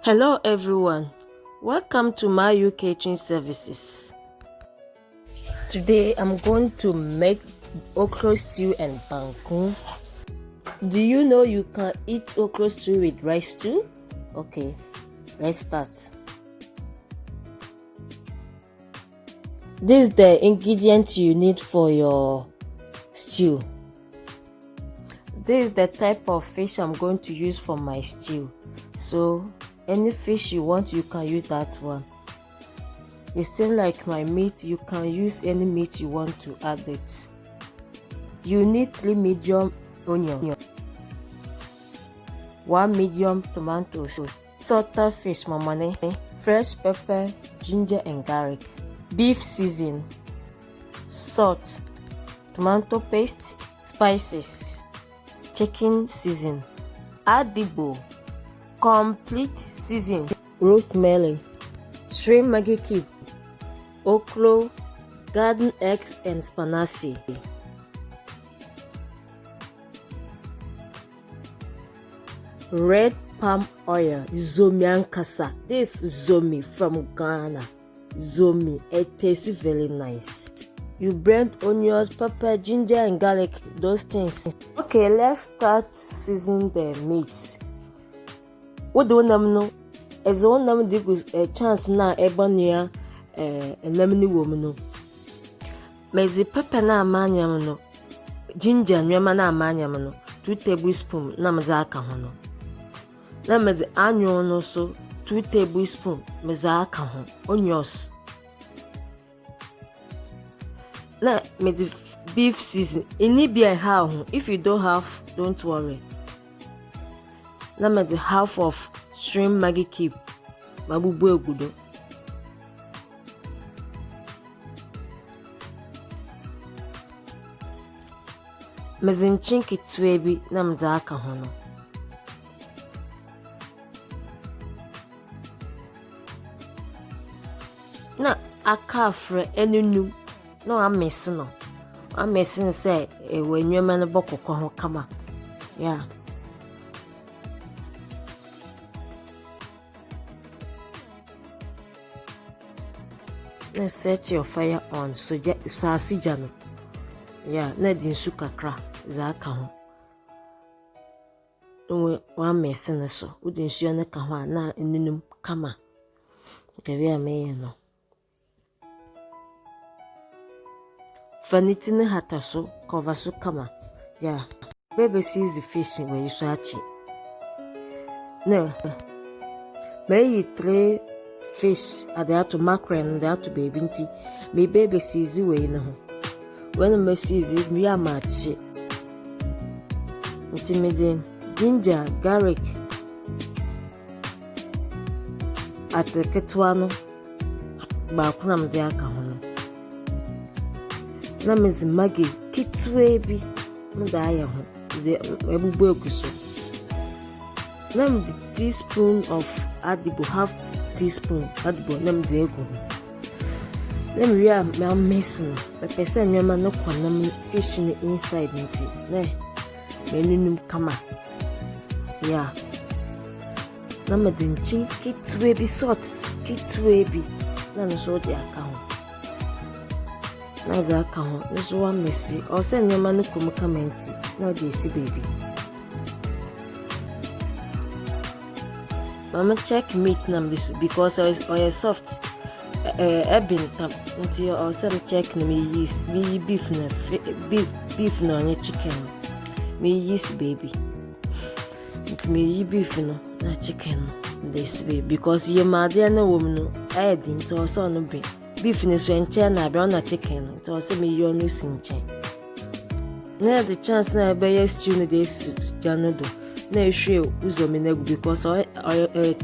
Hello everyone, welcome to my catering services. Today I'm going to make okra stew and banku. Do you know you can eat okra stew with rice too? Okay, let's start. This is the ingredients you need for your stew. This is the type of fish I'm going to use for my stew. So any fish you want, you can use that one. It's still like my meat, you can use any meat you want to add it. You need 3 medium onions, 1 medium tomatoes, salted fish, Momoni, fresh pepper, ginger and garlic, beef season, salt, tomato paste, spices, chicken season, Adobo, complete season, Rosemary, shrimp Maggi cube, okra, garden eggs and spinach. Red Palm Oil Zomi and Cassava. This is Zomi from Ghana. Zomi, it tastes very nice. You blend onions, pepper, ginger and garlic, those things. Okay, let's start seasoning the meat. What do you know? As one name a chance na ebonua namni woman no. Mezi pepper na amanyam no. Ginger nyama na amanyam no. 2 tablespoons na meza aka ho no. Na mezi onion no so 2 tablespoons meza aka ho. Onions. Na mezi beef season. Ini be how if you don't have, don't worry. Na mezi half of shrimp Maggi cube, mabubu egudo. Mezinchin kitwe bi na mza aka ho no. Na aka afre enunu no amesi no. Amesi say wenwema no bokoko ho kama. Yeah. Let's set your fire on so asijano. Yeah, na di nsu kakra za aka ho. No wa mess na so. Udi nsu na ka ho na enunum kama. Dewe ameye no. Faniti ne hata so cover so kama. Yeah. Baby sees the fish when you search it. No. May 3 fish at the to mackerel and the to baby tea. Me baby sees the way no. When I sees it, we are match it. Intimidating ginger, garlic at the ketwano. Bakunam de akahono. Nam is Maggi, kitwebi, Mudaya, the Adobo guso. Nam the teaspoon of Adobo, half teaspoon Adobo, nam zego. Nam we are mason, a person yama no quanam fish in the inside niti. Ne, menunum kama. Yeah. Nam a dinchin, kitwebi salt, kitwebi, nan so the account. Na za aka ho this one messy or send your man come comment now dey see baby. Mama check meat nam this because or soft ebin tam until or some check me use me beef no any chicken me use baby it me beef no na chicken this way because your mother na woman no I didn't also no be beef ni so enche na brown na chicken to say me yo no sinche na the chance na be stew no dey jano do na ehwe uzomi na gu because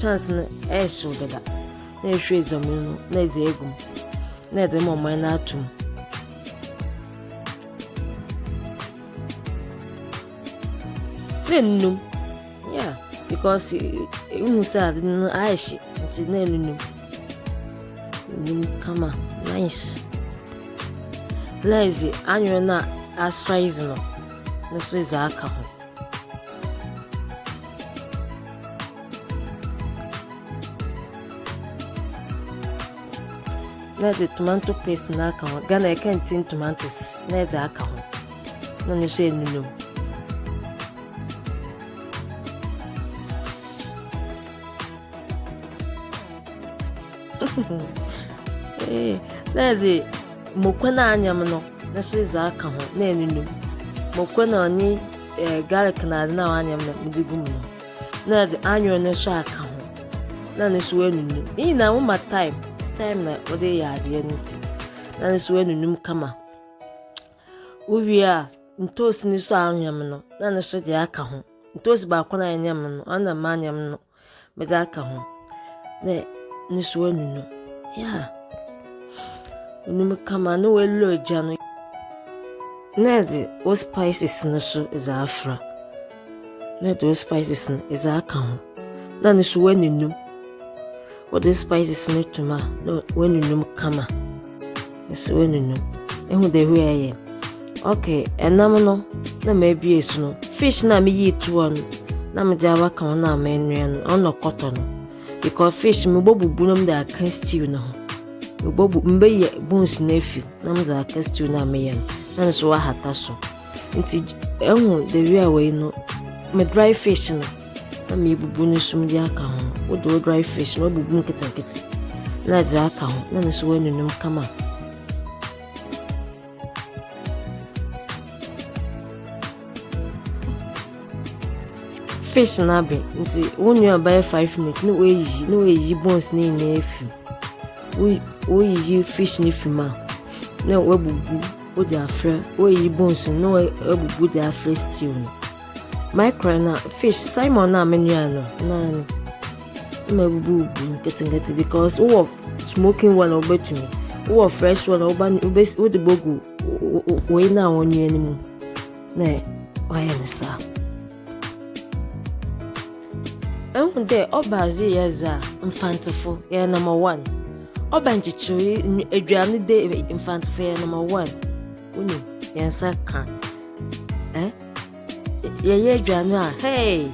chance na show dada na ehwe zomi no na eze egum na de mo man na atum nenu yeah because you say no aishi nti na nenu come on, nice. Lazy, annual na as far as no. This is alcohol. na the tomato paste na aka ho. Ghana I can't tin tomatoes na the aka ho. Na ne so enunum. Na the mokwana anyam no na so za aka ho na enunum. Mokwana oni garlic na anyam na medigum no. Na the onion no so aka ho. Na ne so enunum. Yi na wo time na ode ya ade nti. Na ne so enunum kama. Uwia ntosi ni so anyam no na ne so de aka ho. Ntosi ba kwa na anyam no ana ma anyam no me de aka ho. Na ne so enunum. Yeah. Unum kama no we lo ja no. Na de o spices no so is afra. Na de o spices no is aka ho. Na ne so enunum. What the spices no tuma no when you kama. So when you know de hu aye. Okay, enam no na maybe esu no. Fish na me yi to one. Na me ja waka ho na menua no no cotton. Because fish me bobu bunum da kan stew no. Me bobu mbe ye bones na fi. Na me da kan stew na me yen. Na so wa hata so. Nti ehun de wi away no me dry fish no. Na me bubu no sum di aka ho. Wo do dry fish no bubu no kitakiti. Na za aka ho. Na so we nunum kama. Fish na be nti wonu about 5 minutes no we yi bones na na efi. We yi fish ni fima. Na we bubu wo di afra. We yi bones no we bubu di afra stew no. Mackerel na fish Simon na menu ano na me bubu getting because of smoking one obetumi o fresh one oba o de bogu we na wonu animu na why na sa ehun de obazi yeza infantful ya number 1 oba nchichu aduane de infantful ya number 1 uni yansa kan ye aduane hey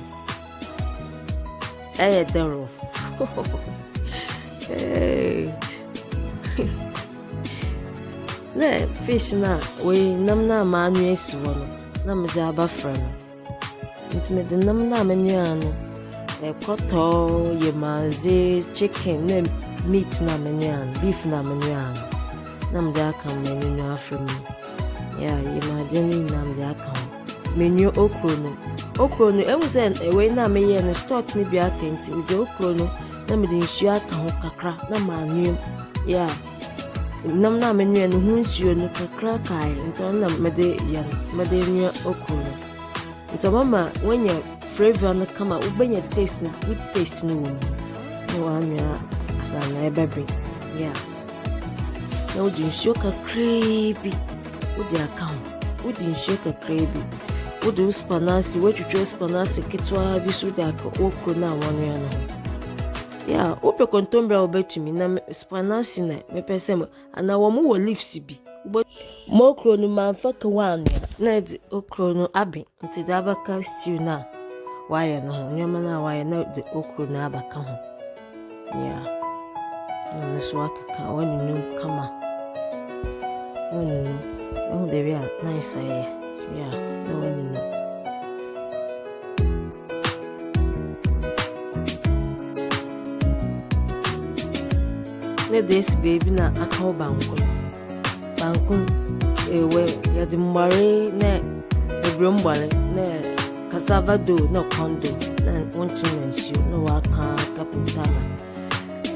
dero hey na fish na we nam na ma anu esi wono na me ja ba fra no ntime de nam na menu anu koto ye manze chicken na meat na menu anu beef na menu anu na me ja kan menu no afra mi ya ye ma de ni na me ja kan menu okro no ewusen we na me ye no stock ni bia tenti we de okro no na me de nsu aka ho kakra na ma anu ya nam na menu no hu nsuo no kakra kai nto na me de ya me de nya okro no nto mama wenya flavor no kama ubenya taste no good taste no wo no wa nya asa na ebebe ya na o de nsuo kakra bi o de aka ho o de nsuo kakra bi o de spinach we twetwe spinach kitwa bi so de aka okro na wonu ya no ya ope kontombra obetumi na spinach na me pese ana wo mo leaves bi mo okro no manfa ka wan na de okro no abi nti da baka stew na wire no nyama na wire na de okro no abaka ho ya na so aka wonu no kama de bia nice ya no wonu no this baby na aka banku we ya de mbare na de brombale na cassava dough na kondo na onchin na nsu na waka kaputana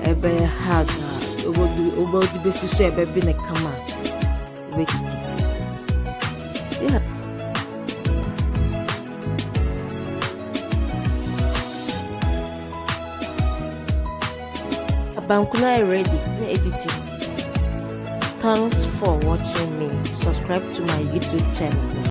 ebe haga obodu besi so ebe bi na kama wekiti yeah Banku na ready na editing. Thanks for watching me. Subscribe to my YouTube channel.